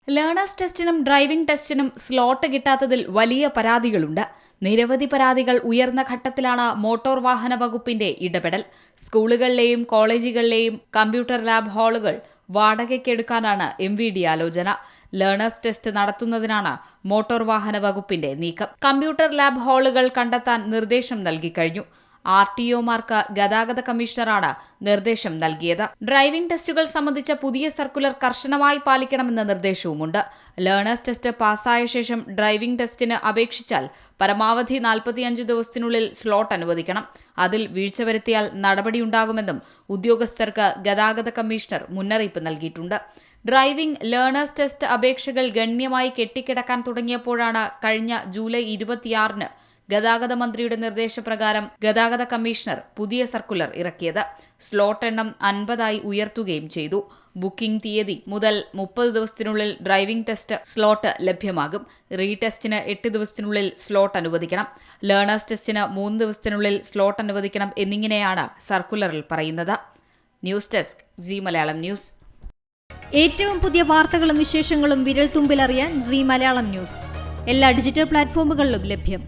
Learners ടെസ്റ്റിനും driving ടെസ്റ്റിനും slot കിട്ടാത്തതിൽ വലിയ പരാതികളുണ്ട്. നിരവധി പരാതികൾ ഉയർന്ന ഘട്ടത്തിലാണ് മോട്ടോർ വാഹന വകുപ്പിന്റെ ഇടപെടൽ. സ്കൂളുകളിലെയും കോളേജുകളിലെയും കമ്പ്യൂട്ടർ ലാബ് ഹാളുകൾ വാടകയ്ക്കെടുക്കാനാണ് MVD ആലോചന. ലേണേഴ്സ് ടെസ്റ്റ് നടത്തുന്നതിനാണ് മോട്ടോർ വാഹന വകുപ്പിന്റെ നീക്കം. കമ്പ്യൂട്ടർ ലാബ് ഹാളുകൾ കണ്ടെത്താൻ നിർദ്ദേശം നൽകിക്കഴിഞ്ഞു. RTOമാർക്ക് ഗതാഗത കമ്മീഷണറാണ് നിർദ്ദേശം നൽകിയത്. ഡ്രൈവിംഗ് ടെസ്റ്റുകൾ സംബന്ധിച്ച പുതിയ സർക്കുലർ കർശനമായി പാലിക്കണമെന്ന നിർദ്ദേശവുമുണ്ട്. ലേണേഴ്സ് ടെസ്റ്റ് പാസ്സായ ശേഷം ഡ്രൈവിംഗ് ടെസ്റ്റിന് അപേക്ഷിച്ചാൽ പരമാവധി 45 ദിവസത്തിനുള്ളിൽ സ്ലോട്ട് അനുവദിക്കണം. അതിൽ വീഴ്ച വരുത്തിയാൽ നടപടിയുണ്ടാകുമെന്നും ഉദ്യോഗസ്ഥർക്ക് ഗതാഗത കമ്മീഷണർ മുന്നറിയിപ്പ് നൽകിയിട്ടുണ്ട്. ഡ്രൈവിംഗ് ലേണേഴ്സ് ടെസ്റ്റ് അപേക്ഷകൾ ഗണ്യമായി കെട്ടിക്കിടക്കാൻ തുടങ്ങിയപ്പോഴാണ് കഴിഞ്ഞ ജൂലൈ 26-ന് ഗതാഗത മന്ത്രിയുടെ നിർദ്ദേശപ്രകാരം ഗതാഗത കമ്മീഷണർ പുതിയ സർക്കുലർ ഇറക്കിയത്. സ്ലോട്ട് എണ്ണം 50ആയി ഉയർത്തുകയും ചെയ്തു. ബുക്കിംഗ് തീയതി മുതൽ 30 ദിവസത്തിനുള്ളിൽ ഡ്രൈവിംഗ് ടെസ്റ്റ് സ്ലോട്ട് ലഭ്യമാകും. റീടെസ്റ്റിന് 8 ദിവസത്തിനുള്ളിൽ സ്ലോട്ട് അനുവദിക്കണം. ലേണേഴ്സ് ടെസ്റ്റിന് 3 ദിവസത്തിനുള്ളിൽ സ്ലോട്ട് അനുവദിക്കണം എന്നിങ്ങനെയാണ് സർക്കുലറിൽ പറയുന്നത്. News desk Zee Malayalam news. ഏറ്റവും പുതിയ വാർത്തകളും വിശേഷങ്ങളും വിരൽ തുമ്പിലറിയാൻ സീ മലയാളം ന്യൂസ് എല്ലാ ഡിജിറ്റൽ പ്ലാറ്റ്ഫോമുകളിലും ലഭ്യം.